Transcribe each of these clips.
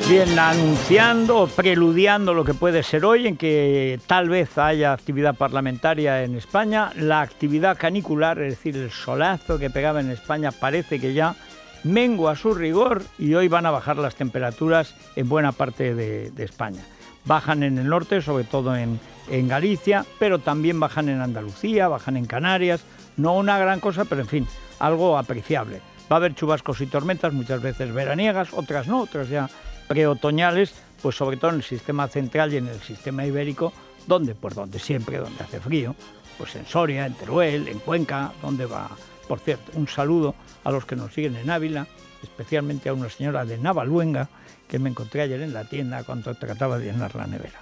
Bien, anunciando o preludiando lo que puede ser hoy, en que tal vez haya actividad parlamentaria en España, la actividad canicular, es decir, el solazo que pegaba en España, parece que ya mengua su rigor y hoy van a bajar las temperaturas en buena parte de España. Bajan en el norte, sobre todo en Galicia, pero también bajan en Andalucía, bajan en Canarias, no una gran cosa, pero en fin, algo apreciable. Va a haber chubascos y tormentas, muchas veces veraniegas, otras no, otras ya preotoñales, pues sobre todo en el sistema central y en el sistema ibérico, donde siempre, donde hace frío, pues en Soria, en Teruel, en Cuenca, donde va. Por cierto, un saludo a los que nos siguen en Ávila, especialmente a una señora de Navaluenga, que me encontré ayer en la tienda cuando trataba de llenar la nevera.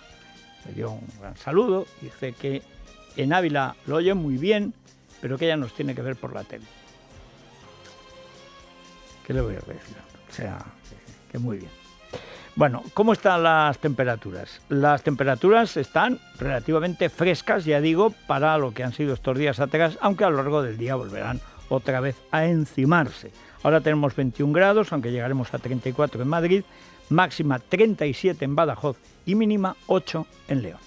Me dio un gran saludo, dice que en Ávila lo oyen muy bien, pero que ella nos tiene que ver por la tele. ¿Qué le voy a decir? O sea, que muy bien. Bueno, ¿cómo están las temperaturas? Las temperaturas están relativamente frescas, ya digo, para lo que han sido estos días atrás, aunque a lo largo del día volverán otra vez a encimarse. Ahora tenemos 21 grados, aunque llegaremos a 34 en Madrid, máxima 37 en Badajoz y mínima 8 en León.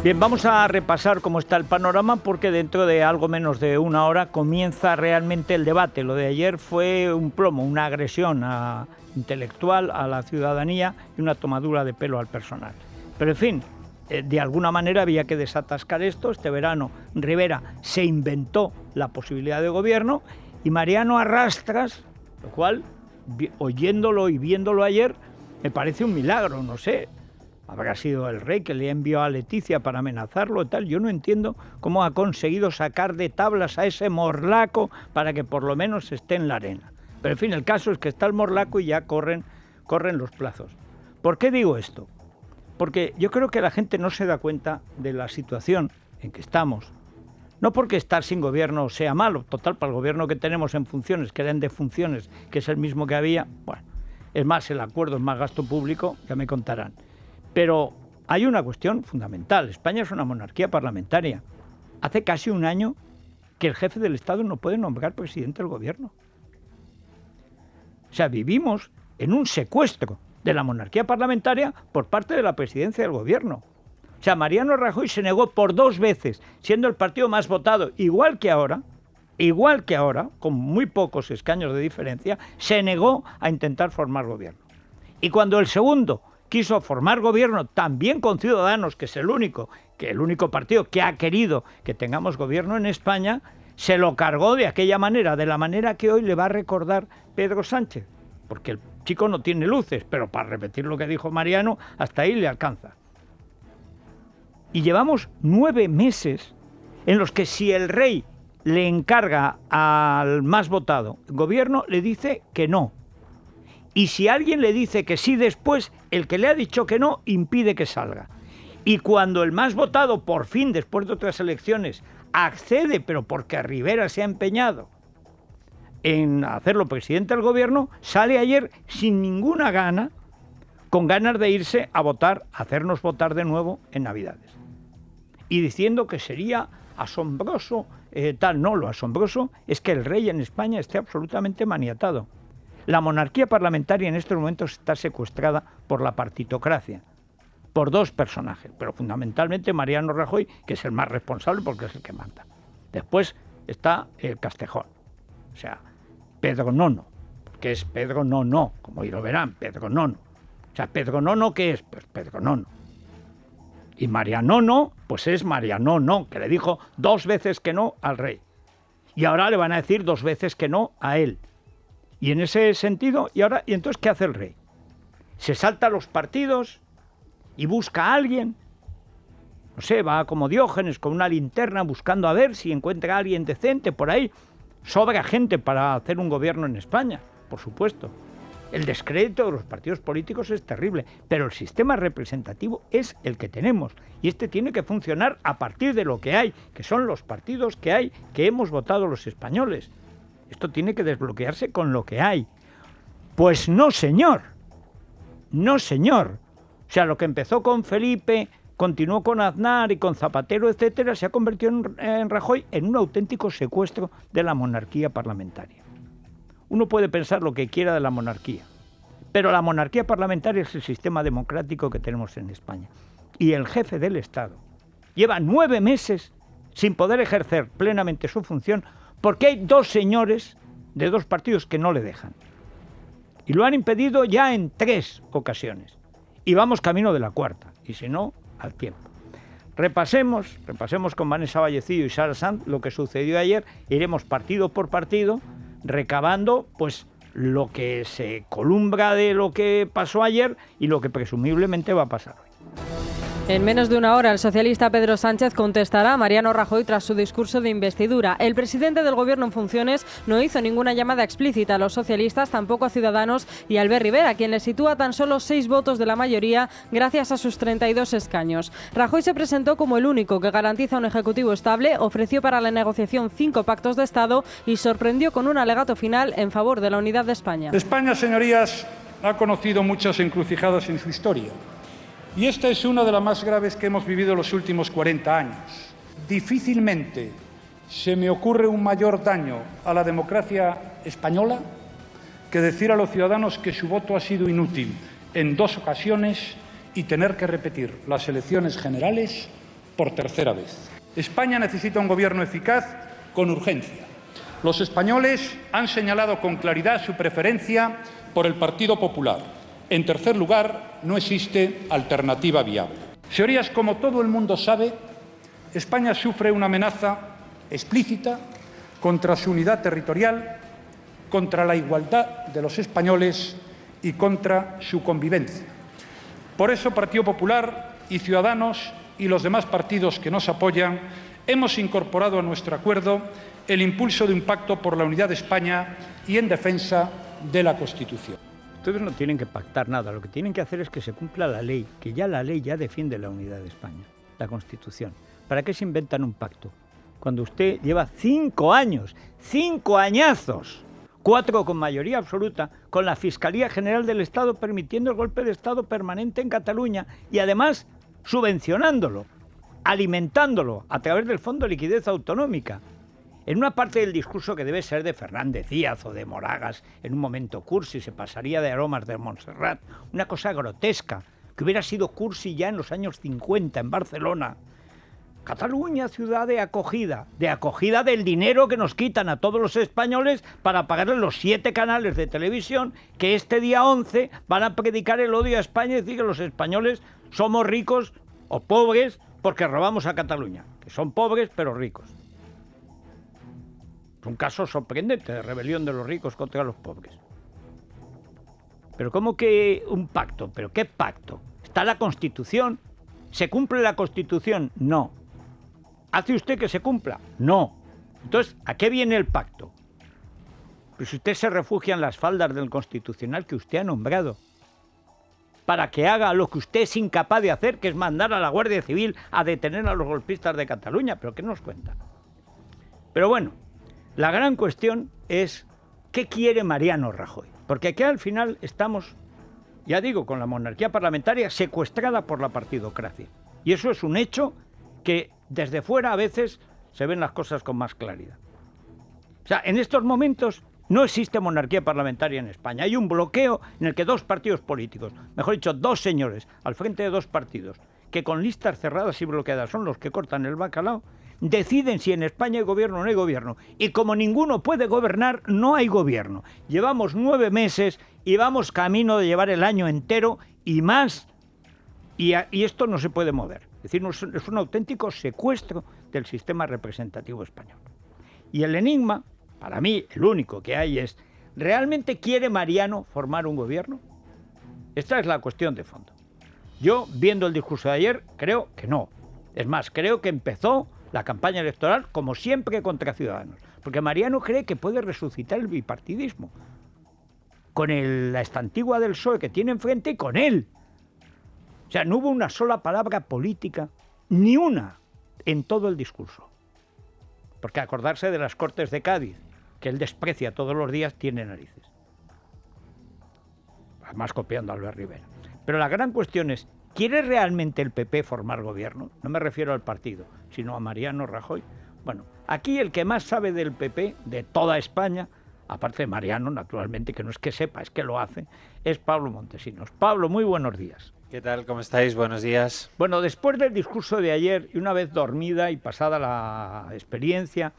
Bien, vamos a repasar cómo está el panorama porque dentro de algo menos de una hora comienza realmente el debate. Lo de ayer fue un plomo, una agresión intelectual a la ciudadanía y una tomadura de pelo al personal. Pero en fin, de alguna manera había que desatascar esto. Este verano Rivera se inventó la posibilidad de gobierno y Mariano Arrastras, lo cual, oyéndolo y viéndolo ayer, me parece un milagro, no sé. Habrá sido el rey que le envió a Leticia para amenazarlo y tal. Yo no entiendo cómo ha conseguido sacar de tablas a ese morlaco para que por lo menos esté en la arena. Pero en fin, el caso es que está el morlaco y ya corren los plazos. ¿Por qué digo esto? Porque yo creo que la gente no se da cuenta de la situación en que estamos. No porque estar sin gobierno sea malo. Total, para el gobierno que tenemos en funciones, que eran de funciones, que es el mismo que había, bueno, es más, el acuerdo es más gasto público, ya me contarán. Pero hay una cuestión fundamental. España es una monarquía parlamentaria. Hace casi un año que el jefe del Estado no puede nombrar presidente del gobierno. O sea, vivimos en un secuestro de la monarquía parlamentaria por parte de la presidencia del gobierno. O sea, Mariano Rajoy se negó por 2 veces, siendo el partido más votado, igual que ahora, con muy pocos escaños de diferencia, se negó a intentar formar gobierno. Y cuando el segundo quiso formar gobierno también con Ciudadanos, que es el único partido que ha querido que tengamos gobierno en España, se lo cargó de aquella manera, de la manera que hoy le va a recordar Pedro Sánchez, porque el chico no tiene luces, pero para repetir lo que dijo Mariano, hasta ahí le alcanza. Y llevamos 9 meses en los que si el rey le encarga al más votado gobierno, le dice que no. Y si alguien le dice que sí después, el que le ha dicho que no impide que salga. Y cuando el más votado, por fin, después de otras elecciones, accede, pero porque Rivera se ha empeñado en hacerlo presidente del gobierno, sale ayer sin ninguna gana, con ganas de irse a votar, a hacernos votar de nuevo en Navidades. Y diciendo que sería asombroso, tal. No, lo asombroso es que el rey en España esté absolutamente maniatado. La monarquía parlamentaria en estos momentos está secuestrada por la partitocracia, por 2 personajes, pero fundamentalmente Mariano Rajoy, que es el más responsable porque es el que manda. Después está el Castejón, o sea, Pedro Nono, que es Pedro Nono, como lo verán, Pedro Nono. O sea, Pedro Nono, ¿qué es? Pues Pedro Nono. Y Mariano No, pues es Mariano No, que le dijo 2 veces que no al rey. Y ahora le van a decir 2 veces que no a él. Y en ese sentido, ¿y entonces qué hace el rey? ¿Se salta a los partidos y busca a alguien? No sé, va como Diógenes con una linterna buscando a ver si encuentra a alguien decente por ahí. Sobra gente para hacer un gobierno en España, por supuesto. El descrédito de los partidos políticos es terrible, pero el sistema representativo es el que tenemos. Y este tiene que funcionar a partir de lo que hay, que son los partidos que hay, que hemos votado los españoles. Esto tiene que desbloquearse con lo que hay. Pues no, señor. No, señor. O sea, lo que empezó con Felipe, continuó con Aznar y con Zapatero, etcétera, se ha convertido en Rajoy en un auténtico secuestro de la monarquía parlamentaria. Uno puede pensar lo que quiera de la monarquía, Pero la monarquía parlamentaria es el sistema democrático que tenemos en España. Y el jefe del Estado lleva 9 meses sin poder ejercer plenamente su función porque hay 2 señores de 2 partidos que no le dejan. Y lo han impedido ya en 3 ocasiones. Y vamos camino de la 4ª. Y si no, al tiempo. Repasemos con Vanessa Vallecillo y Sara Sanz lo que sucedió ayer. Iremos partido por partido, recabando pues lo que se columbra de lo que pasó ayer y lo que presumiblemente va a pasar hoy. En menos de una hora, el socialista Pedro Sánchez contestará a Mariano Rajoy tras su discurso de investidura. El presidente del Gobierno en funciones no hizo ninguna llamada explícita a los socialistas, tampoco a Ciudadanos y a Albert Rivera, quien le sitúa tan solo 6 votos de la mayoría gracias a sus 32 escaños. Rajoy se presentó como el único que garantiza un ejecutivo estable, ofreció para la negociación 5 pactos de Estado y sorprendió con un alegato final en favor de la unidad de España. España, señorías, ha conocido muchas encrucijadas en su historia. Y esta es una de las más graves que hemos vivido los últimos 40 años. Difícilmente se me ocurre un mayor daño a la democracia española que decir a los ciudadanos que su voto ha sido inútil en 2 ocasiones y tener que repetir las elecciones generales por 3ª vez. España necesita un gobierno eficaz con urgencia. Los españoles han señalado con claridad su preferencia por el Partido Popular. En tercer lugar, no existe alternativa viable. Señorías, como todo el mundo sabe, España sufre una amenaza explícita contra su unidad territorial, contra la igualdad de los españoles y contra su convivencia. Por eso, Partido Popular y Ciudadanos y los demás partidos que nos apoyan, hemos incorporado a nuestro acuerdo el impulso de un pacto por la unidad de España y en defensa de la Constitución. Ustedes no tienen que pactar nada, lo que tienen que hacer es que se cumpla la ley, que ya la ley ya defiende la unidad de España, la Constitución. ¿Para qué se inventan un pacto? Cuando usted lleva 5 años, 5 añazos, 4 con mayoría absoluta, con la Fiscalía General del Estado permitiendo el golpe de Estado permanente en Cataluña y además subvencionándolo, alimentándolo a través del Fondo de Liquidez Autonómica. En una parte del discurso que debe ser de Fernández Díaz o de Moragas, en un momento cursi, se pasaría de aromas de Montserrat, una cosa grotesca, que hubiera sido cursi ya en los años 50 en Barcelona. Cataluña, ciudad de acogida del dinero que nos quitan a todos los españoles para pagarle los 7 canales de televisión que este día 11 van a predicar el odio a España y decir que los españoles somos ricos o pobres porque robamos a Cataluña, que son pobres pero ricos. Un caso sorprendente de rebelión de los ricos contra los pobres. Pero ¿cómo que un pacto? ¿Pero qué pacto? ¿Está la Constitución? ¿Se cumple la Constitución? No. ¿Hace usted que se cumpla? No. Entonces, ¿a qué viene el pacto? Pues usted se refugia en las faldas del Constitucional que usted ha nombrado para que haga lo que usted es incapaz de hacer, que es mandar a la Guardia Civil a detener a los golpistas de Cataluña. ¿Pero qué nos cuenta? Pero bueno, la gran cuestión es ¿qué quiere Mariano Rajoy? Porque aquí al final estamos, ya digo, con la monarquía parlamentaria secuestrada por la partidocracia. Y eso es un hecho que desde fuera a veces se ven las cosas con más claridad. O sea, en estos momentos no existe monarquía parlamentaria en España. Hay un bloqueo en el que 2 partidos políticos, mejor dicho, 2 señores al frente de 2 partidos, que con listas cerradas y bloqueadas son los que cortan el bacalao, deciden si en España hay gobierno o no hay gobierno. Y como ninguno puede gobernar, no hay gobierno. Llevamos 9 meses y vamos camino de llevar el año entero y más. Y esto no se puede mover. Es decir, es un auténtico secuestro del sistema representativo español. Y el enigma, para mí, el único que hay es, ¿realmente quiere Mariano formar un gobierno? Esta es la cuestión de fondo. Yo, viendo el discurso de ayer, creo que no. Es más, creo que empezó la campaña electoral, como siempre, contra Ciudadanos. Porque Mariano cree que puede resucitar el bipartidismo. Con la estantigua del PSOE que tiene enfrente y con él. O sea, no hubo una sola palabra política, ni una, en todo el discurso. Porque acordarse de las Cortes de Cádiz, que él desprecia todos los días, tiene narices. Además copiando a Albert Rivera. Pero la gran cuestión es, ¿quiere realmente el PP formar gobierno? No me refiero al partido, sino a Mariano Rajoy. Bueno, aquí el que más sabe del PP, de toda España, aparte de Mariano, naturalmente, que no es que sepa, es que lo hace, es Pablo Montesinos. Pablo, muy buenos días. ¿Qué tal? ¿Cómo estáis? Buenos días. Bueno, después del discurso de ayer, y una vez dormida y pasada la experiencia,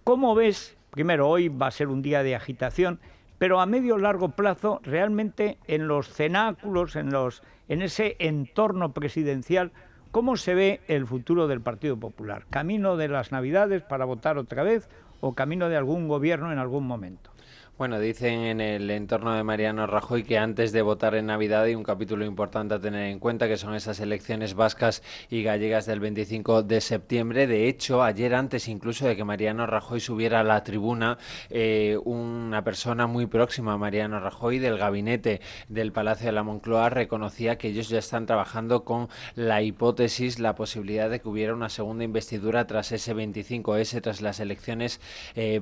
¿cómo ves? Primero, hoy va a ser un día de agitación, pero a medio largo plazo, realmente en los cenáculos, en ese entorno presidencial, ¿cómo se ve el futuro del Partido Popular? ¿Camino de las Navidades para votar otra vez o camino de algún gobierno en algún momento? Bueno, dicen en el entorno de Mariano Rajoy que antes de votar en Navidad hay un capítulo importante a tener en cuenta, que son esas elecciones vascas y gallegas del 25 de septiembre. De hecho, ayer, antes incluso de que Mariano Rajoy subiera a la tribuna, una persona muy próxima a Mariano Rajoy del gabinete del Palacio de la Moncloa reconocía que ellos ya están trabajando con la hipótesis, la posibilidad de que hubiera una segunda investidura tras ese 25S, tras las elecciones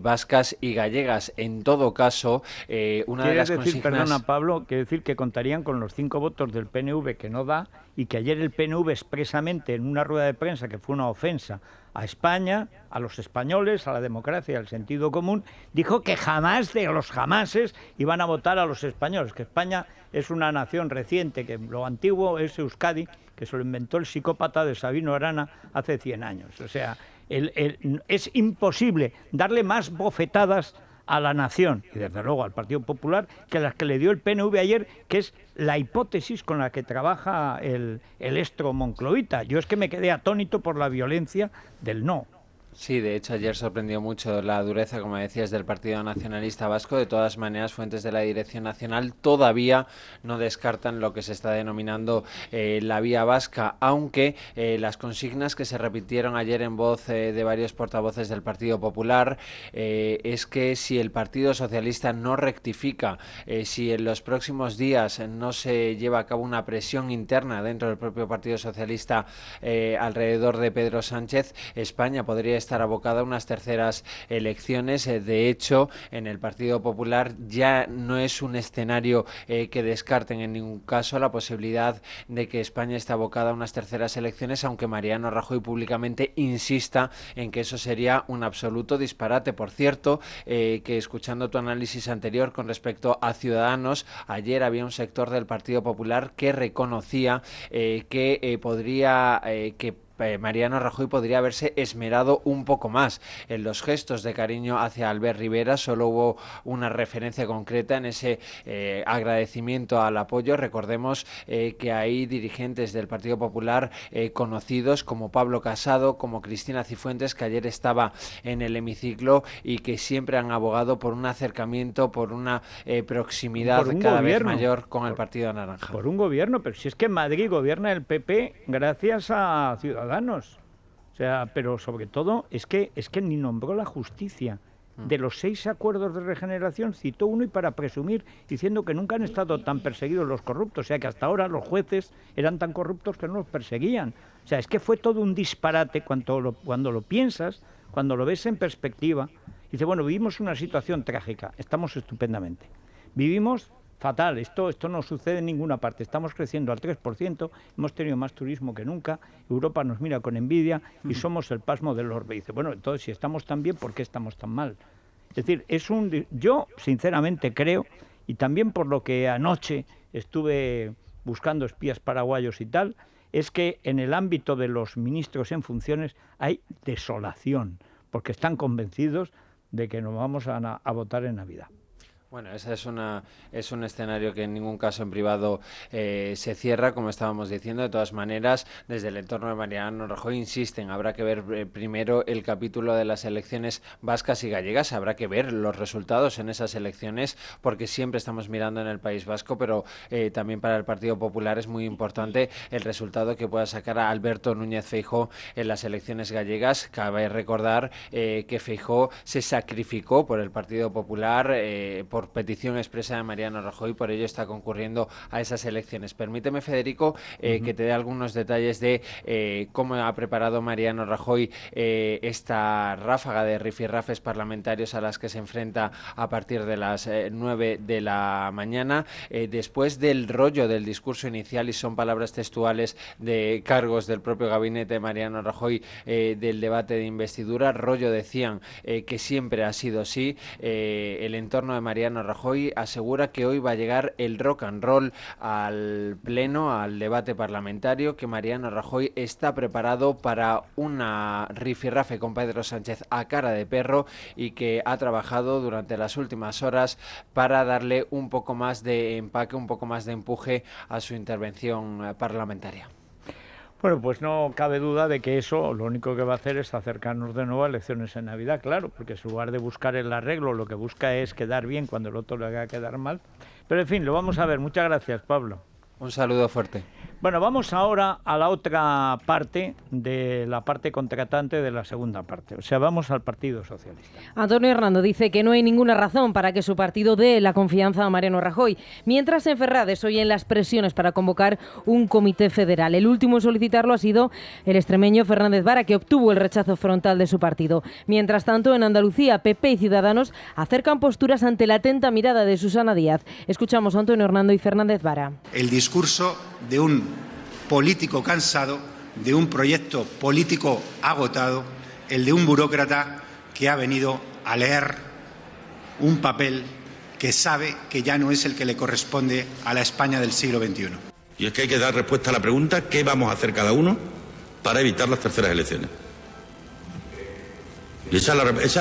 vascas y gallegas. En todo caso, una de las consignas... Perdona, Pablo, quiere decir que contarían con los 5 votos del PNV que no da, y que ayer el PNV expresamente en una rueda de prensa, que fue una ofensa a España, a los españoles, a la democracia, al sentido común, dijo que jamás de los jamases iban a votar a los españoles, que España es una nación reciente, que lo antiguo es Euskadi, que se lo inventó el psicópata de Sabino Arana hace 100 años. O sea, es imposible darle más bofetadas a la nación y desde luego al Partido Popular que las que le dio el PNV ayer, que es la hipótesis con la que trabaja el estro moncloíta. Yo es que me quedé atónito por la violencia del no. Sí, de hecho ayer sorprendió mucho la dureza, como decías, del Partido Nacionalista Vasco. De todas maneras, fuentes de la Dirección Nacional todavía no descartan lo que se está denominando la vía vasca, aunque las consignas que se repitieron ayer en voz de varios portavoces del Partido Popular es que si el Partido Socialista no rectifica, si en los próximos días no se lleva a cabo una presión interna dentro del propio Partido Socialista alrededor de Pedro Sánchez, España podría estar abocada a unas terceras elecciones. De hecho, en el Partido Popular ya no es un escenario que descarten en ningún caso la posibilidad de que España esté abocada a unas terceras elecciones, aunque Mariano Rajoy públicamente insista en que eso sería un absoluto disparate. Por cierto, que escuchando tu análisis anterior con respecto a Ciudadanos, ayer había un sector del Partido Popular que reconocía que podría Mariano Rajoy podría haberse esmerado un poco más en los gestos de cariño hacia Albert Rivera. Solo hubo una referencia concreta en ese agradecimiento al apoyo. Recordemos que hay dirigentes del Partido Popular conocidos como Pablo Casado, como Cristina Cifuentes, que ayer estaba en el hemiciclo y que siempre han abogado por un acercamiento, por una proximidad cada vez mayor con el Partido Naranja. Por un gobierno, pero si es que en Madrid gobierna el PP gracias a Ciudadanos. O sea, pero sobre todo es que ni nombró la justicia. De los 6 acuerdos de regeneración citó uno, y para presumir, diciendo que nunca han estado tan perseguidos los corruptos. O sea, que hasta ahora los jueces eran tan corruptos que no los perseguían. O sea, es que fue todo un disparate cuando lo piensas, cuando lo ves en perspectiva. Dice, bueno, vivimos una situación trágica, estamos estupendamente. Vivimos fatal, esto no sucede en ninguna parte, estamos creciendo al 3%, hemos tenido más turismo que nunca, Europa nos mira con envidia y somos el pasmo del orbe. Y dice, bueno, entonces si estamos tan bien, ¿por qué estamos tan mal? Es decir, yo sinceramente creo, y también por lo que anoche estuve buscando espías paraguayos y tal, es que en el ámbito de los ministros en funciones hay desolación, porque están convencidos de que nos vamos a votar en Navidad. Bueno, ese es un escenario que en ningún caso en privado se cierra, como estábamos diciendo. De todas maneras, desde el entorno de Mariano Rajoy insisten, habrá que ver primero el capítulo de las elecciones vascas y gallegas, habrá que ver los resultados en esas elecciones, porque siempre estamos mirando en el País Vasco, pero también para el Partido Popular es muy importante el resultado que pueda sacar a Alberto Núñez Feijóo en las elecciones gallegas. Cabe recordar que Feijóo se sacrificó por el Partido Popular, por por petición expresa de Mariano Rajoy, por ello está concurriendo a esas elecciones. Permíteme, Federico, que te dé algunos detalles de cómo ha preparado Mariano Rajoy esta ráfaga de rifirrafes parlamentarios a las que se enfrenta a partir de las 9 de la mañana, después del rollo del discurso inicial, y son palabras textuales de cargos del propio gabinete de Mariano Rajoy, del debate de investidura. Rollo, decían, que siempre ha sido así. El entorno de Mariano Rajoy asegura que hoy va a llegar el rock and roll al pleno, al debate parlamentario, que Mariano Rajoy está preparado para una rifirrafe con Pedro Sánchez a cara de perro, y que ha trabajado durante las últimas horas para darle un poco más de empaque, un poco más de empuje a su intervención parlamentaria. Bueno, pues no cabe duda de que eso lo único que va a hacer es acercarnos de nuevo a elecciones en Navidad, claro, porque en lugar de buscar el arreglo, lo que busca es quedar bien cuando el otro le haga quedar mal. Pero en fin, lo vamos a ver. Muchas gracias, Pablo. Un saludo fuerte. Bueno, vamos ahora a la otra parte, de la parte contratante de la segunda parte. O sea, vamos al Partido Socialista. Antonio Hernando dice que no hay ninguna razón para que su partido dé la confianza a Mariano Rajoy, mientras en Ferrades oyen las presiones para convocar un comité federal. El último en solicitarlo ha sido el extremeño Fernández Vara, que obtuvo el rechazo frontal de su partido. Mientras tanto, en Andalucía, PP y Ciudadanos acercan posturas ante la atenta mirada de Susana Díaz. Escuchamos a Antonio Hernando y Fernández Vara. El discurso de un político cansado, de un proyecto político agotado, el de un burócrata que ha venido a leer un papel que sabe que ya no es el que le corresponde a la España del siglo XXI. Y es que hay que dar respuesta a la pregunta: ¿qué vamos a hacer cada uno para evitar las terceras elecciones? Y esa es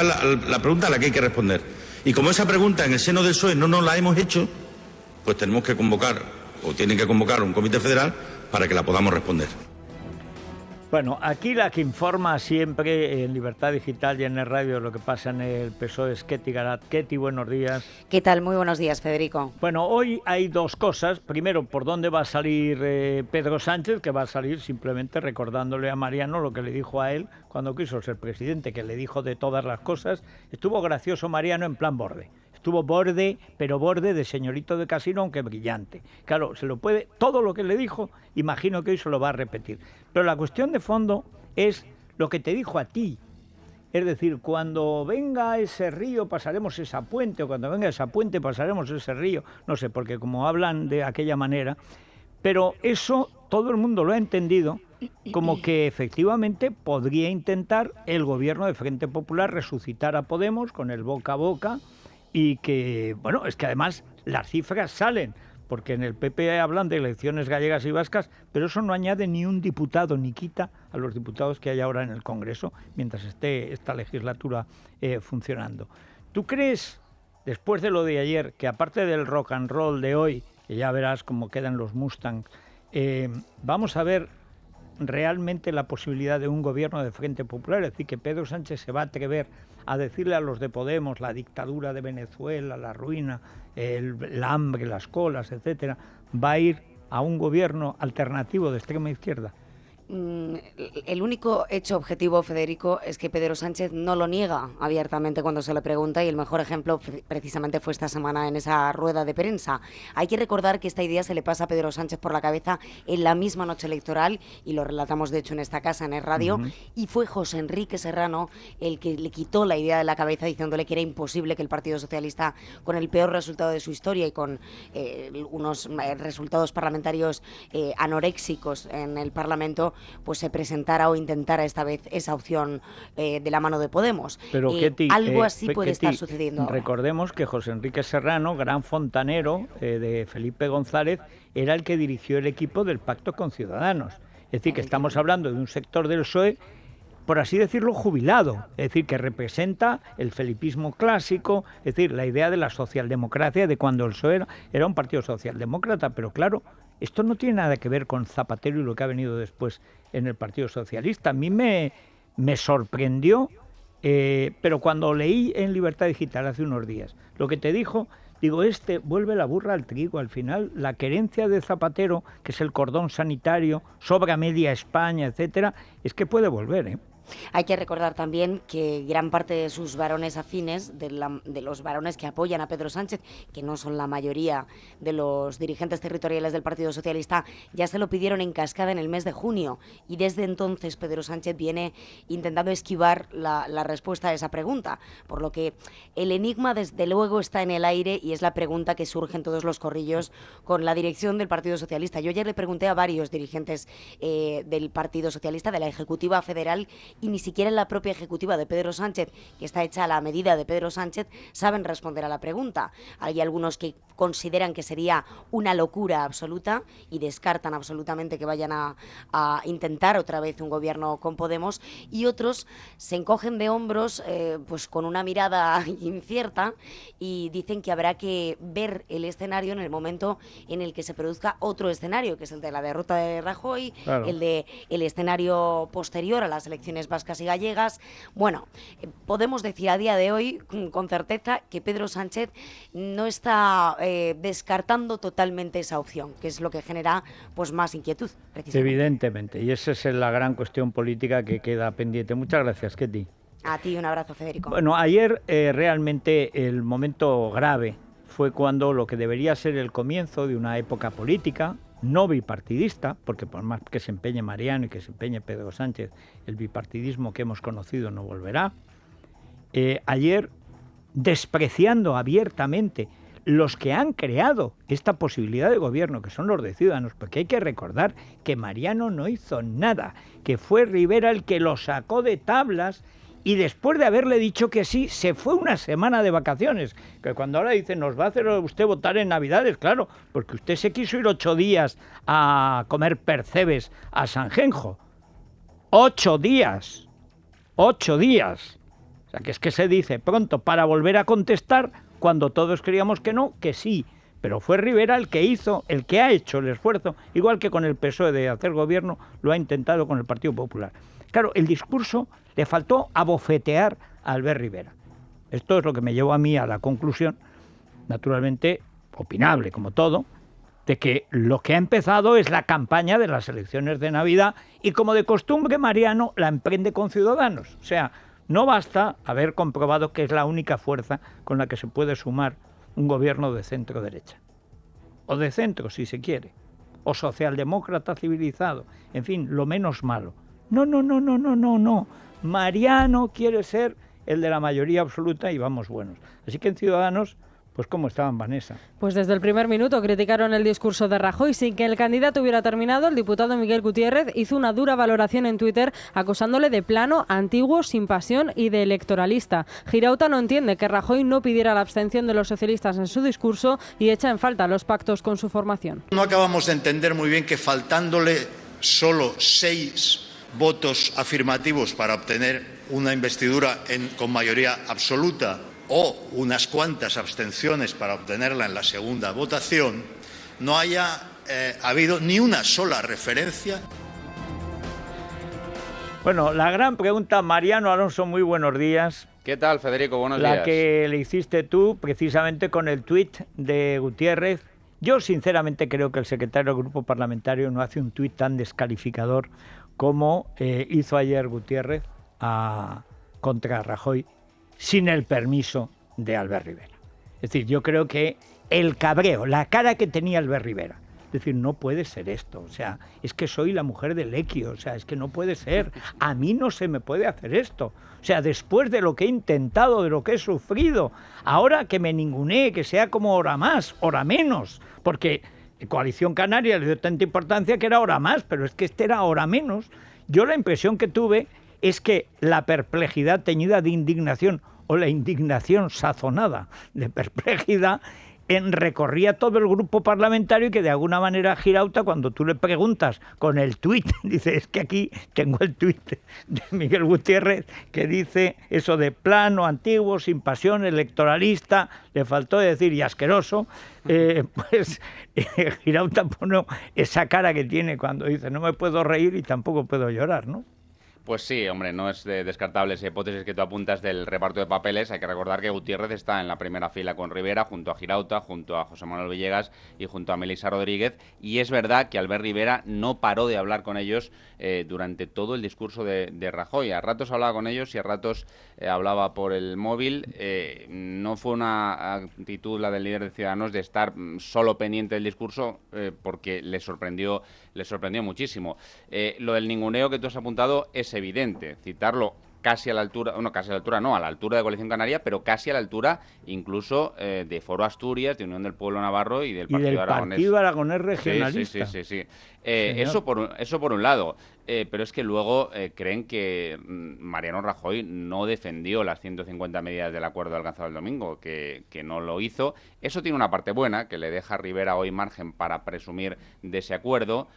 la pregunta a la que hay que responder. Y como esa pregunta en el seno del PSOE no nos la hemos hecho, pues tenemos que convocar, o tienen que convocar, un comité federal para que la podamos responder. Bueno, aquí la que informa siempre en Libertad Digital y en el radio lo que pasa en el PSOE es Ketty Garat. Ketty, buenos días. ¿Qué tal? Muy buenos días, Federico. Bueno, hoy hay dos cosas. Primero, por dónde va a salir Pedro Sánchez, que va a salir simplemente recordándole a Mariano lo que le dijo a él cuando quiso ser presidente, que le dijo de todas las cosas. Estuvo gracioso Mariano en plan borde. Estuvo borde, pero borde de señorito de casino, aunque brillante. Claro, se lo puede, todo lo que le dijo, imagino que hoy se lo va a repetir. Pero la cuestión de fondo es lo que te dijo a ti. Es decir, cuando venga ese río pasaremos esa puente, o cuando venga esa puente pasaremos ese río. No sé, porque como hablan de aquella manera, pero eso todo el mundo lo ha entendido como que efectivamente podría intentar el gobierno de Frente Popular resucitar a Podemos con el boca a boca. Y que, bueno, es que además las cifras salen, porque en el PP hablan de elecciones gallegas y vascas, pero eso no añade ni un diputado, ni quita a los diputados que hay ahora en el Congreso, mientras esté esta legislatura funcionando. ¿Tú crees, después de lo de ayer, que aparte del rock and roll de hoy, que ya verás cómo quedan los Mustang, vamos a ver realmente la posibilidad de un gobierno de Frente Popular? Es decir, que Pedro Sánchez se va a atrever a decirle a los de Podemos la dictadura de Venezuela, la ruina, el hambre, las colas, etcétera, va a ir a un gobierno alternativo de extrema izquierda. El único hecho objetivo, Federico, es que Pedro Sánchez no lo niega abiertamente cuando se le pregunta, y el mejor ejemplo precisamente fue esta semana en esa rueda de prensa. Hay que recordar que esta idea se le pasa a Pedro Sánchez por la cabeza en la misma noche electoral, y lo relatamos de hecho en esta casa, en el radio, y fue José Enrique Serrano el que le quitó la idea de la cabeza, diciéndole que era imposible que el Partido Socialista, con el peor resultado de su historia y con unos resultados parlamentarios anoréxicos en el Parlamento, pues se presentara o intentara esta vez esa opción de la mano de Podemos. Pero algo así puede estar sucediendo ahora. Recordemos que José Enrique Serrano, gran fontanero de Felipe González, era el que dirigió el equipo del Pacto con Ciudadanos. Es decir, que estamos hablando de un sector del PSOE, por así decirlo, jubilado, es decir, que representa el felipismo clásico, es decir, la idea de la socialdemocracia, de cuando el PSOE era un partido socialdemócrata. Pero claro, esto no tiene nada que ver con Zapatero y lo que ha venido después en el Partido Socialista. A mí me sorprendió, pero cuando leí en Libertad Digital hace unos días lo que te dijo, digo, vuelve la burra al trigo. Al final, la querencia de Zapatero, que es el cordón sanitario, sobra media España, etcétera, es que puede volver, ¿eh? Hay que recordar también que gran parte de sus varones afines, de los varones que apoyan a Pedro Sánchez, que no son la mayoría de los dirigentes territoriales del Partido Socialista, ya se lo pidieron en cascada en el mes de junio, y desde entonces Pedro Sánchez viene intentando esquivar la respuesta a esa pregunta, por lo que el enigma desde luego está en el aire y es la pregunta que surge en todos los corrillos con la dirección del Partido Socialista. Yo ayer le pregunté a varios dirigentes del Partido Socialista, de la Ejecutiva Federal, y ni siquiera en la propia Ejecutiva de Pedro Sánchez, que está hecha a la medida de Pedro Sánchez, saben responder a la pregunta. Hay algunos que consideran que sería una locura absoluta y descartan absolutamente que vayan a intentar otra vez un gobierno con Podemos, y otros se encogen de hombros pues con una mirada incierta y dicen que habrá que ver el escenario en el momento en el que se produzca otro escenario, que es el de la derrota de Rajoy, claro, el escenario posterior a las elecciones vascas y gallegas. Bueno, podemos decir a día de hoy con certeza que Pedro Sánchez no está descartando totalmente esa opción, que es lo que genera pues más inquietud, precisamente. Evidentemente, y esa es la gran cuestión política que queda pendiente. Muchas gracias, Ketty. A ti un abrazo, Federico. Bueno, ayer realmente el momento grave fue cuando lo que debería ser el comienzo de una época política no bipartidista, porque por más que se empeñe Mariano y que se empeñe Pedro Sánchez, el bipartidismo que hemos conocido no volverá. Ayer, despreciando abiertamente los que han creado esta posibilidad de gobierno, que son los de Ciudadanos, porque hay que recordar que Mariano no hizo nada, que fue Rivera el que lo sacó de tablas, y después de haberle dicho que sí, se fue una semana de vacaciones. Que cuando ahora dice, nos va a hacer usted votar en Navidades, claro, porque usted se quiso ir 8 días a comer percebes a Sanjenjo. 8 días. 8 días. O sea, que es que se dice pronto para volver a contestar cuando todos creíamos que no, que sí. Pero fue Rivera el que hizo, el que ha hecho el esfuerzo, igual que con el PSOE de hacer gobierno, lo ha intentado con el Partido Popular. Claro, el discurso le faltó abofetear a Albert Rivera. Esto es lo que me llevó a mí a la conclusión, naturalmente opinable como todo, de que lo que ha empezado es la campaña de las elecciones de Navidad y, como de costumbre, Mariano la emprende con Ciudadanos. O sea, no basta haber comprobado que es la única fuerza con la que se puede sumar un gobierno de centro-derecha. O de centro, si se quiere. O socialdemócrata civilizado. En fin, lo menos malo. No. Mariano quiere ser el de la mayoría absoluta y vamos buenos. Así que en Ciudadanos, pues ¿cómo estaban, Vanessa? Pues desde el primer minuto criticaron el discurso de Rajoy. Sin que el candidato hubiera terminado, el diputado Miguel Gutiérrez hizo una dura valoración en Twitter acusándole de plano, antiguo, sin pasión y de electoralista. Girauta no entiende que Rajoy no pidiera la abstención de los socialistas en su discurso y echa en falta los pactos con su formación. No acabamos de entender muy bien que faltándole solo 6 votos afirmativos para obtener una investidura con mayoría absoluta o unas cuantas abstenciones para obtenerla en la segunda votación, no haya habido ni una sola referencia. Bueno, la gran pregunta, Mariano Alonso, muy buenos días. ¿Qué tal, Federico? Buenos días. La que le hiciste tú, precisamente con el tuit de Gutiérrez. Yo, sinceramente, creo que el secretario del Grupo Parlamentario no hace un tuit tan descalificador como hizo ayer Gutiérrez contra Rajoy, sin el permiso de Albert Rivera. Es decir, yo creo que el cabreo, la cara que tenía Albert Rivera, es decir, no puede ser esto, o sea, es que soy la mujer de Lequio, o sea, es que no puede ser, a mí no se me puede hacer esto, o sea, después de lo que he intentado, de lo que he sufrido, ahora que me ningunee, que sea como hora más, hora menos, porque Coalición Canaria le dio tanta importancia que era hora más, pero es que este era hora menos. Yo la impresión que tuve es que la perplejidad teñida de indignación, o la indignación sazonada de perplejidad, recorría todo el grupo parlamentario y que de alguna manera Girauta, cuando tú le preguntas con el tuit, dice, es que aquí tengo el tuit de Miguel Gutiérrez que dice eso de plano, antiguo, sin pasión, electoralista, le faltó decir y asqueroso, pues Girauta pone esa cara que tiene cuando dice no me puedo reír y tampoco puedo llorar, ¿no? Pues sí, hombre, no es descartable esa hipótesis que tú apuntas del reparto de papeles. Hay que recordar que Gutiérrez está en la primera fila con Rivera, junto a Girauta, junto a José Manuel Villegas y junto a Melissa Rodríguez. Y es verdad que Albert Rivera no paró de hablar con ellos durante todo el discurso de Rajoy. A ratos hablaba con ellos y a ratos hablaba por el móvil. No fue una actitud la del líder de Ciudadanos de estar solo pendiente del discurso porque le sorprendió muchísimo. Lo del ninguneo que tú has apuntado es evidente. Citarlo casi a la altura, a la altura de Coalición Canaria, pero casi a la altura incluso de Foro Asturias, de Unión del Pueblo Navarro y del Partido Aragonés. Partido Aragonés Regionalista. Sí. Eso por un lado. Pero es que luego creen que Mariano Rajoy no defendió las 150 medidas del acuerdo alcanzado el domingo, que no lo hizo. Eso tiene una parte buena, que le deja a Rivera hoy margen para presumir de ese acuerdo,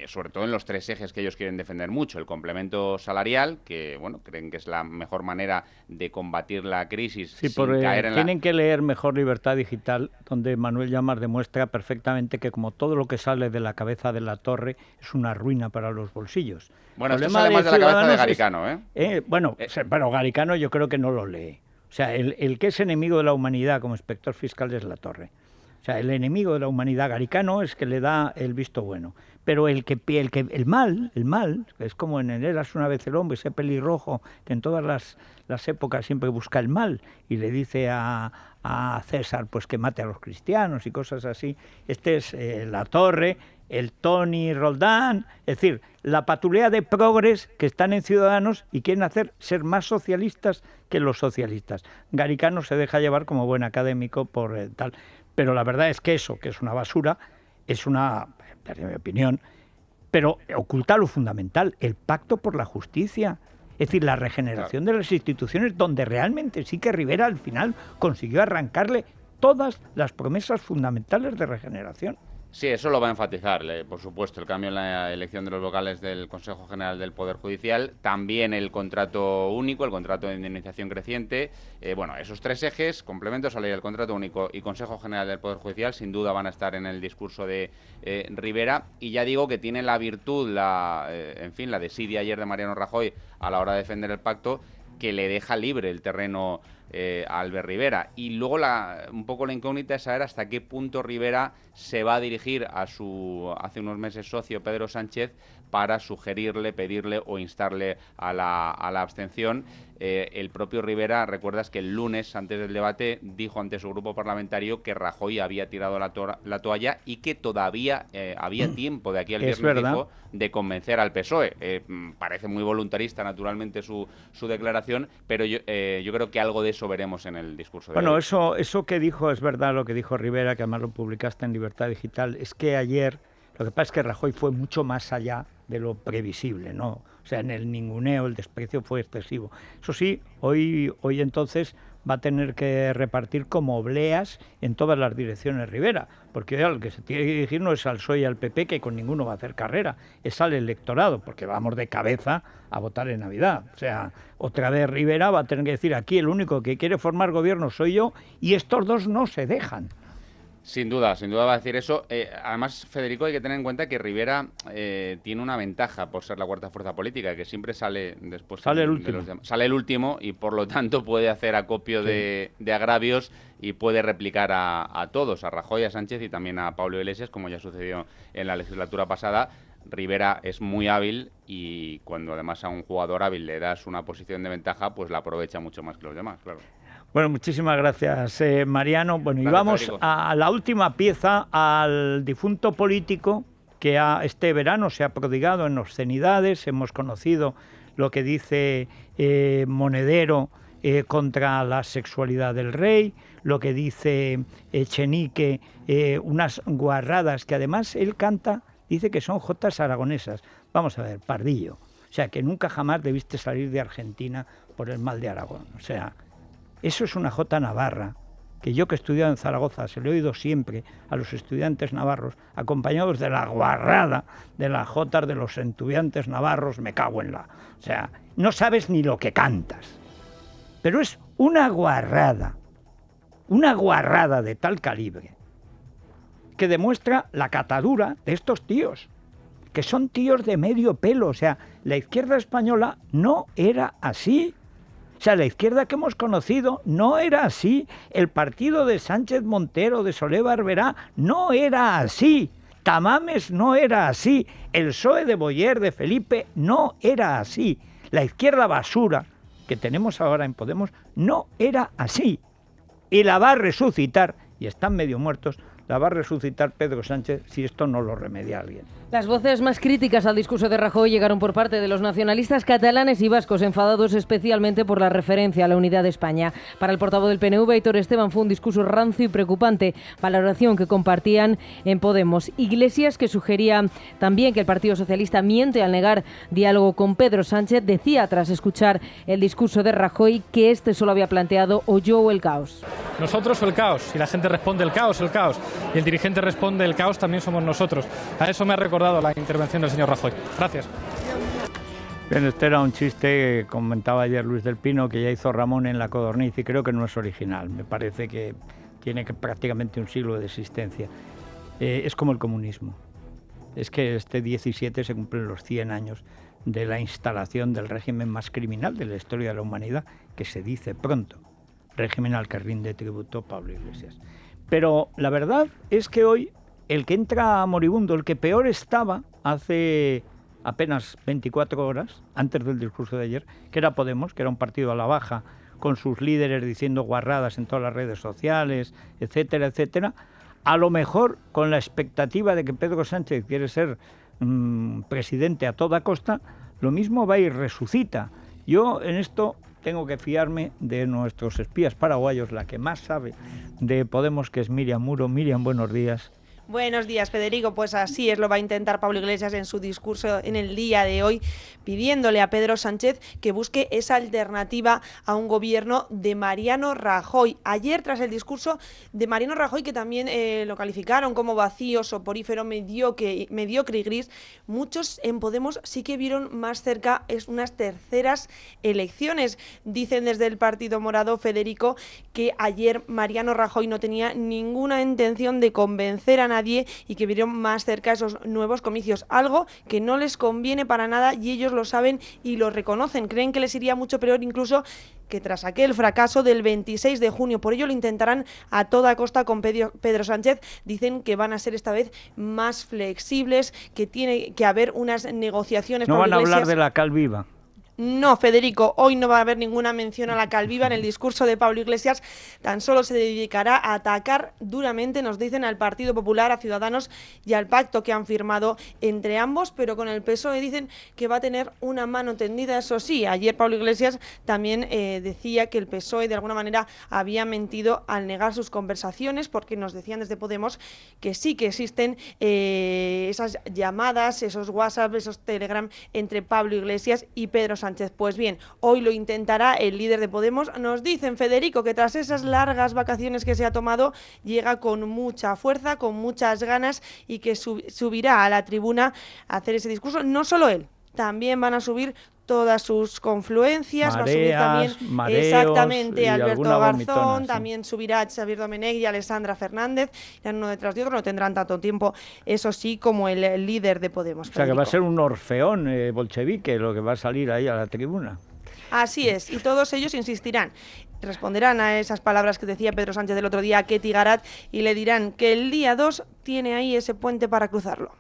sobre todo en los tres ejes que ellos quieren defender mucho. El complemento salarial, que bueno, creen que es la mejor manera de combatir la crisis sin caer en tienen que leer mejor Libertad Digital, donde Manuel Llamas demuestra perfectamente que como todo lo que sale de la cabeza de la Torre es una ruina para los bolsillos. Bueno, esto sale más de la cabeza de Garicano, Pero Garicano yo creo que no lo lee. O sea, el que es enemigo de la humanidad como inspector fiscal es la Torre. O sea, el enemigo de la humanidad Garicano es que le da el visto bueno. Pero el mal, es como en Eras una vez el hombre, ese pelirrojo que en todas las épocas siempre busca el mal y le dice a César pues que mate a los cristianos y cosas así. Este es la Torre, el Tony Roldán, es decir, la patulea de progres que están en Ciudadanos y quieren ser más socialistas que los socialistas. Garicano se deja llevar como buen académico por tal. Pero la verdad es que eso, que es una basura, es una, en mi opinión, pero oculta lo fundamental, el pacto por la justicia. Es decir, la regeneración de las instituciones, donde realmente sí que Rivera al final consiguió arrancarle todas las promesas fundamentales de regeneración. Sí, eso lo va a enfatizar, por supuesto, el cambio en la elección de los vocales del Consejo General del Poder Judicial, también el contrato único, el contrato de indemnización creciente. Esos tres ejes, complemento salarial, contrato único y Consejo General del Poder Judicial, sin duda van a estar en el discurso de Rivera. Y ya digo que tiene la virtud, la desidia ayer de Mariano Rajoy a la hora de defender el pacto, que le deja libre el terreno a Albert Rivera. Y luego un poco la incógnita es saber hasta qué punto Rivera se va a dirigir a su hace unos meses socio Pedro Sánchez para sugerirle, pedirle o instarle a la abstención. El propio Rivera, recuerdas que el lunes, antes del debate, dijo ante su grupo parlamentario que Rajoy había tirado la toalla y que todavía había tiempo de aquí al viernes, dijo, de convencer al PSOE. Parece muy voluntarista, naturalmente, su declaración, pero yo creo que algo de eso veremos en el discurso de hoy. Eso que dijo es verdad, lo que dijo Rivera, que además lo publicaste en Libertad Digital, es que ayer, lo que pasa es que Rajoy fue mucho más allá de lo previsible, ¿no? O sea, en el ninguneo el desprecio fue excesivo. Eso sí, hoy entonces va a tener que repartir como obleas en todas las direcciones Rivera, porque al que se tiene que dirigir no es al PSOE y al PP, que con ninguno va a hacer carrera, es al electorado, porque vamos de cabeza a votar en Navidad. O sea, otra vez Rivera va a tener que decir, aquí el único que quiere formar gobierno soy yo, y estos dos no se dejan. Sin duda va a decir eso. Además, Federico, hay que tener en cuenta que Rivera tiene una ventaja por ser la cuarta fuerza política, que siempre sale después. Sale el último. Sale el último y por lo tanto puede hacer acopio de agravios y puede replicar a todos, a Rajoy, a Sánchez y también a Pablo Iglesias, como ya sucedió en la legislatura pasada. Rivera es muy hábil y cuando además a un jugador hábil le das una posición de ventaja, pues la aprovecha mucho más que los demás, claro. Bueno, muchísimas gracias, Mariano. Bueno, gracias, y vamos Federico. a la última pieza, al difunto político que este verano se ha prodigado en obscenidades. Hemos conocido lo que dice Monedero contra la sexualidad del rey, lo que dice Echenique, unas guarradas que además él canta, dice que son jotas aragonesas. Vamos a ver, Pardillo. O sea, que nunca jamás debiste salir de Argentina por el mal de Aragón. O sea, eso es una jota navarra, que yo que he estudiado en Zaragoza, se lo he oído siempre a los estudiantes navarros, acompañados de la guarrada de las jotas de los estudiantes navarros, me cago en la... O sea, no sabes ni lo que cantas. Pero es una guarrada de tal calibre, que demuestra la catadura de estos tíos. que son tíos de medio pelo. O sea, la izquierda española no era así. O sea, la izquierda que hemos conocido no era así. El partido de Sánchez Montero, de Solé Barberá, no era así. Tamames no era así. El PSOE de Boyer, de Felipe, no era así. La izquierda basura que tenemos ahora en Podemos no era así. Y la va a resucitar, y están medio muertos, la va a resucitar Pedro Sánchez si esto no lo remedia alguien. Las voces más críticas al discurso de Rajoy llegaron por parte de los nacionalistas catalanes y vascos, enfadados especialmente por la referencia a la unidad de España. Para el portavoz del PNV, Aitor Esteban, fue un discurso rancio y preocupante, valoración que compartían en Podemos. Iglesias, que sugería también que el Partido Socialista miente al negar diálogo con Pedro Sánchez, decía tras escuchar el discurso de Rajoy que este solo había planteado o yo o el caos. Nosotros o el caos. Si la gente responde el caos, el caos. Y el dirigente responde el caos, también somos nosotros. A eso me ha recordado la intervención del señor Rajoy. Gracias. Bien, este era un chiste que comentaba ayer Luis del Pino, que ya hizo Ramón en La Codorniz, y creo que no es original. Me parece que tiene prácticamente un siglo de existencia. Es como el comunismo. Es que este 17 se cumplen los 100 años de la instalación del régimen más criminal de la historia de la humanidad, que se dice pronto, régimen al que rinde tributo Pablo Iglesias. Pero la verdad es que hoy el que entra moribundo, el que peor estaba hace apenas 24 horas, antes del discurso de ayer, que era Podemos, que era un partido a la baja, con sus líderes diciendo guarradas en todas las redes sociales, etcétera, etcétera, a lo mejor con la expectativa de que Pedro Sánchez quiere ser presidente a toda costa, lo mismo va y resucita. Yo en esto tengo que fiarme de nuestros espías paraguayos, la que más sabe de Podemos, que es Miriam Muro. Miriam, buenos días. Buenos días, Federico. Pues así es, lo va a intentar Pablo Iglesias en su discurso en el día de hoy, pidiéndole a Pedro Sánchez que busque esa alternativa a un gobierno de Mariano Rajoy. Ayer, tras el discurso de Mariano Rajoy, que también lo calificaron como vacío, soporífero, mediocre y gris, muchos en Podemos sí que vieron más cerca unas terceras elecciones. Dicen desde el Partido Morado, Federico, que ayer Mariano Rajoy no tenía ninguna intención de convencer a nadie y que vieron más cerca esos nuevos comicios, algo que no les conviene para nada y ellos lo saben y lo reconocen. Creen que les iría mucho peor incluso que tras aquel fracaso del 26 de junio. Por ello lo intentarán a toda costa con Pedro Sánchez. Dicen que van a ser esta vez más flexibles, que tiene que haber unas negociaciones. No van a hablar de la cal viva. No, Federico, hoy no va a haber ninguna mención a la calviva en el discurso de Pablo Iglesias, tan solo se dedicará a atacar duramente, nos dicen, al Partido Popular, a Ciudadanos y al pacto que han firmado entre ambos, pero con el PSOE dicen que va a tener una mano tendida, eso sí. Ayer Pablo Iglesias también decía que el PSOE de alguna manera había mentido al negar sus conversaciones, porque nos decían desde Podemos que sí que existen esas llamadas, esos WhatsApp, esos Telegram entre Pablo Iglesias y Pedro Sánchez. Pues bien, hoy lo intentará el líder de Podemos. Nos dicen, Federico, que tras esas largas vacaciones que se ha tomado, llega con mucha fuerza, con muchas ganas y que subirá a la tribuna a hacer ese discurso. No solo él, también van a subir todas sus confluencias, Mareas, va a subir también mareos, exactamente Alberto Garzón, vomitona, también subirá Xavier Domenech y Alessandra Fernández, irán uno detrás de otro, no tendrán tanto tiempo, eso sí, como el líder de Podemos. O sea, que va a ser un orfeón bolchevique lo que va a salir ahí a la tribuna. Así es, y todos ellos insistirán, responderán a esas palabras que decía Pedro Sánchez el otro día a Ketty Garat y le dirán que el día 2 tiene ahí ese puente para cruzarlo.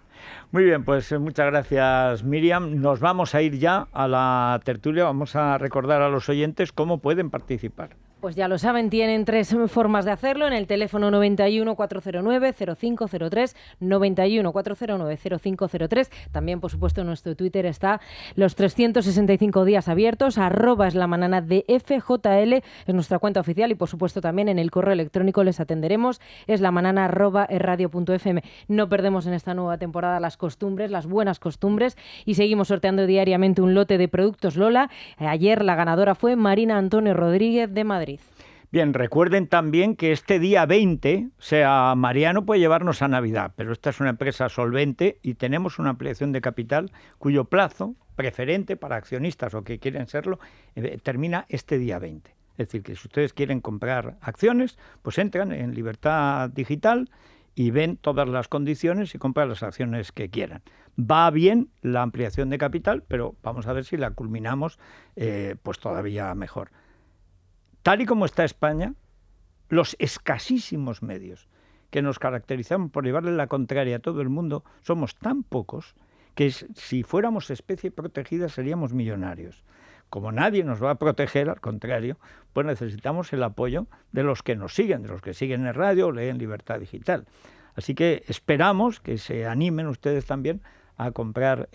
Muy bien, pues muchas gracias, Miriam. Nos vamos a ir ya a la tertulia. Vamos a recordar a los oyentes cómo pueden participar. Pues ya lo saben, tienen tres formas de hacerlo. En el teléfono 91 409 0503, 91 409 0503. También, por supuesto, en nuestro Twitter está los 365 días abiertos, @slamanana de FJL, es nuestra cuenta oficial, y por supuesto también en el correo electrónico les atenderemos, es lamanana@erradio.fm. No perdemos en esta nueva temporada las costumbres, las buenas costumbres, y seguimos sorteando diariamente un lote de productos Lola. Ayer la ganadora fue Marina Antonio Rodríguez de Madrid. Bien, recuerden también que este día 20, o sea, Mariano puede llevarnos a Navidad, pero esta es una empresa solvente y tenemos una ampliación de capital cuyo plazo preferente para accionistas o que quieren serlo termina este día 20. Es decir, que si ustedes quieren comprar acciones, pues entran en Libertad Digital y ven todas las condiciones y compran las acciones que quieran. Va bien la ampliación de capital, pero vamos a ver si la culminamos pues todavía mejor. Tal y como está España, los escasísimos medios que nos caracterizamos por llevarle la contraria a todo el mundo somos tan pocos que si fuéramos especie protegida seríamos millonarios. Como nadie nos va a proteger, al contrario, pues necesitamos el apoyo de los que nos siguen, de los que siguen en radio o leen Libertad Digital. Así que esperamos que se animen ustedes también a comprar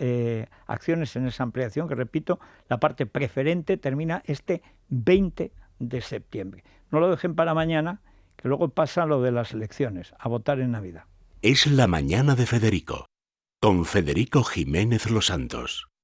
acciones en esa ampliación, que repito, la parte preferente termina este 20 de septiembre. No lo dejen para mañana, que luego pasa lo de las elecciones, a votar en Navidad. Es la mañana de Federico, con Federico Jiménez Los Santos.